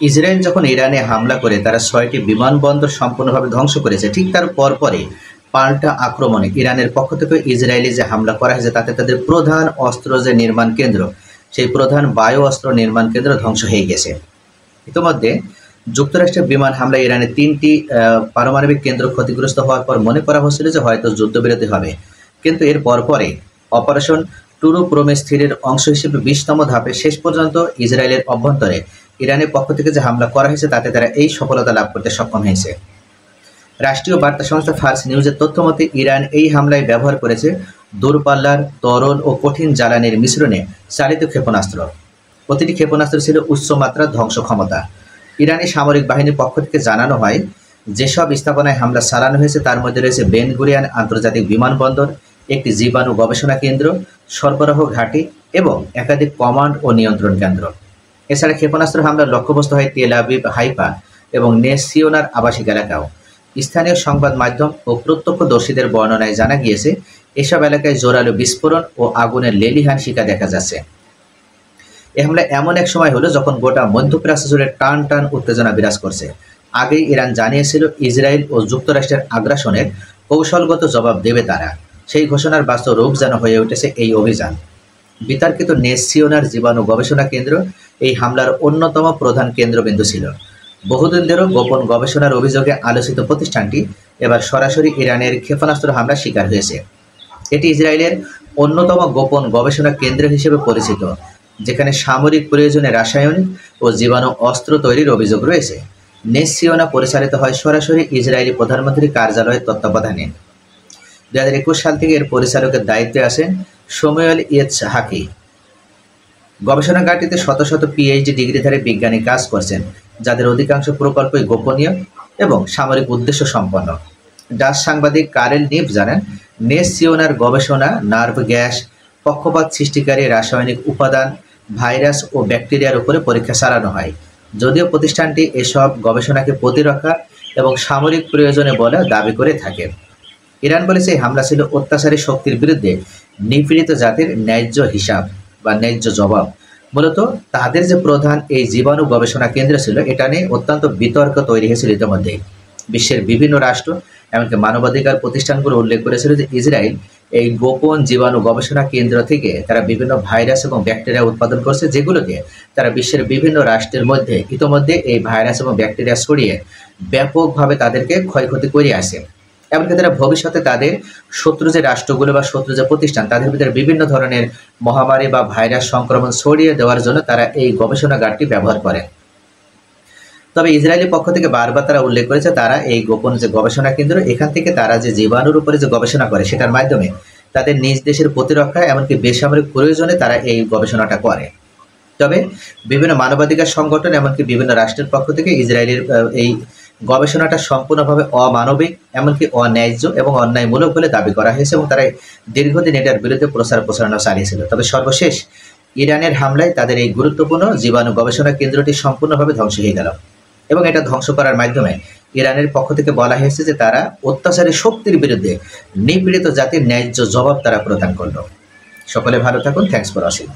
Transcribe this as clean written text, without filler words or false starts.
Israel যখন ইরানে হামলা করে তারা ৬টি বিমানবন্দর সম্পূর্ণভাবে ধ্বংস করেছে, ঠিক তার পরপরই পাল্টা আক্রমণে ইরানের পক্ষ থেকে ইসরায়েলি যে হামলা করা হয়েছে তাতে তাদের প্রধান অস্ত্র যে নির্মাণ কেন্দ্র, সেই প্রধান বায়ু অস্ত্র নির্মাণ কেন্দ্র ধ্বংস হয়ে গেছে। ইতিমধ্যে যুক্তরাষ্ট্রের বিমান হামলায় ইরানের ৩টি পারমাণবিক কেন্দ্র ক্ষতিগ্রস্ত হওয়ার পর মনে করা হচ্ছিল যে হয়তো যুদ্ধবিরতি হবে, কিন্তু এর পরপরে অপারেশন টুরু প্রমেস্থিরের অংশ হিসেবে ২০তম ধাপে শেষ পর্যন্ত ইসরায়েলের অভ্যন্তরে ইরানের পক্ষ থেকে যে হামলা করা হয়েছে তাতে তারা এই সফলতা লাভ করতে সক্ষম হয়েছে। রাষ্ট্রীয় বার্তা সংস্থা ফার্স নিউজের তথ্য মতে ইরান এই হামলায় ব্যবহার করেছে দূরপাল্লার তরল ও কঠিন জ্বালানির মিশ্রণে চালিত ক্ষেপণাস্ত্র। প্রতিটি ক্ষেপণাস্ত্র ছিল উচ্চমাত্রার ধ্বংস ক্ষমতা। ইরানি সামরিক বাহিনীর পক্ষ থেকে জানানো হয়, যেসব স্থাপনায় হামলা চালানো হয়েছে তার মধ্যে রয়েছে বেন গুরিয়ন আন্তর্জাতিক বিমানবন্দর, একটি জীবাণু গবেষণা কেন্দ্র, সরবরাহ ঘাঁটি এবং একাধিক কমান্ড ও নিয়ন্ত্রণ কেন্দ্র। এছাড়া ক্ষেপণাস্ত্র হামলার লক্ষ্যবস্তু হয় তেল আবিব, হাইফা এবং নেস সিওনার আবাসিক এলাকাও। স্থানীয় সংবাদ মাধ্যম ও প্রত্যক্ষদর্শীদের বর্ণনায় জানা গিয়েছে, এসব এলাকায় জোরালো বিস্ফোরণ ও আগুনের লেলিহান শিখা দেখা যাচ্ছে। এ হামলা এমন এক সময় হলো যখন গোটা মধ্যপ্রাচ্য জুড়ে টান টান উত্তেজনা বিরাজ করছে। আগেই ইরান জানিয়েছিল ইসরায়েল ও যুক্তরাষ্ট্রের আগ্রাসনের কৌশলগত জবাব দেবে তারা। সেই ঘোষণার বাস্তব রূপ যেন হয়ে উঠেছে এই অভিযান। বিতর্কিত নেস সিওনার জীবাণু গবেষণা কেন্দ্র এই হামলার অন্যতম প্রধান কেন্দ্রবিন্দু ছিল। বহুদিন ধরেও গোপন গবেষণার অভিযোগে আলোচিত প্রতিষ্ঠানটি এবার সরাসরি ইরানের ক্ষেপণাস্ত্র হামলার শিকার হয়েছে। এটি ইসরায়েলের অন্যতম গোপন গবেষণা কেন্দ্র হিসেবে পরিচিত, যেখানে সামরিক প্রয়োজনে রাসায়নিক ও জীবাণু অস্ত্র তৈরির অভিযোগ রয়েছে। নেস সিওনা পরিচালিত হয় সরাসরি ইসরায়েলি প্রধানমন্ত্রীর কার্যালয়ের তত্ত্বাবধানে। ২০২১ সাল থেকে এর পরিচালকের দায়িত্বে আছেন শমুয়েল ইয়েৎজহাকি। গবেষণাগারটিতে শত শত পিএইচডি ডিগ্রিধারী বিজ্ঞানী কাজ করছেন, যাদের অধিকাংশ প্রকল্পই গোপনীয় এবং সামরিক উদ্দেশ্য সম্পন্ন। ডাচ সাংবাদিক কারেল নিভ জানান, নেস সিওনার গবেষণা নার্ভ গ্যাস, পক্ষপাত সৃষ্টিকারী রাসায়নিক উপাদান, ভাইরাস ও ব্যাকটেরিয়ার উপরে পরীক্ষা চালানো হয়। যদিও প্রতিষ্ঠানটি এসব গবেষণাকে প্রতিরক্ষা এবং সামরিক প্রয়োজনে বলে দাবি করে থাকে। ইরান বলেছে এই হামলা ছিল অত্যাচারী শক্তির বিরুদ্ধে নিপীড়িত জাতির ন্যায্য হিসাব বা ন্যায্য জবাব। মূলত তাদের যে প্রধান এই জীবাণু গবেষণা কেন্দ্র ছিল, এটা নিয়ে অত্যন্ত বিতর্ক তৈরি হয়েছিল ইতিমধ্যেই। বিশ্বের বিভিন্ন রাষ্ট্র এমনকি মানবাধিকার প্রতিষ্ঠানগুলো উল্লেখ করেছিল যে ইসরায়েল এই গোপন জীবাণু গবেষণা কেন্দ্র থেকে তারা বিভিন্ন ভাইরাস এবং ব্যাকটেরিয়া উৎপাদন করছে, যেগুলোকে তারা বিশ্বের বিভিন্ন রাষ্ট্রের মধ্যে ইতিমধ্যে এই ভাইরাস এবং ব্যাকটেরিয়া ছড়িয়ে ব্যাপকভাবে তাদেরকে ক্ষয়ক্ষতি করে আসে। এমনকি তারা ভবিষ্যতে তাদের শত্রু যে রাষ্ট্রগুলো বা শত্রু যে প্রতিষ্ঠান তাদের ভিতরে বিভিন্ন ধরনের মহামারী বা ভাইরাস সংক্রমণ ছড়িয়ে দেওয়ার জন্য তারা এই গবেষণাগারটি ব্যবহার করে। তবে ইসরায়েলি পক্ষ থেকে বারবার তারা উল্লেখ করেছে তারা এই গোপন যে গবেষণা কেন্দ্র, এখান থেকে তারা যে জীবাণুর উপরে যে গবেষণা করে সেটার মাধ্যমে তাদের নিজ দেশের প্রতিরক্ষা এমনকি বেসামরিক প্রয়োজনে তারা এই গবেষণাটা করে। তবে বিভিন্ন মানবাধিকার সংগঠন এমনকি বিভিন্ন রাষ্ট্রের পক্ষ থেকে ইসরায়েলের এই গবেষণাটা সম্পূর্ণভাবে অমানবিক, এমনকি অন্যায্য এবং অন্যায়মূলক বলে দাবি করা হয়েছে এবং তারা দীর্ঘদিন এটার বিরুদ্ধে প্রচারণা চালিয়েছিল। তবে সর্বশেষ ইরানের হামলায় তাদের এই গুরুত্বপূর্ণ জীবাণু গবেষণা কেন্দ্রটি সম্পূর্ণভাবে ধ্বংস হয়ে গেল এবং এটা ধ্বংস করার মাধ্যমে ইরানের পক্ষ থেকে বলা হয়েছে যে তারা অত্যাচারী শক্তির বিরুদ্ধে নিপীড়িত জাতির ন্যায্য জবাব তারা প্রদান করল। সকলে ভালো থাকুন। Thanks for watching.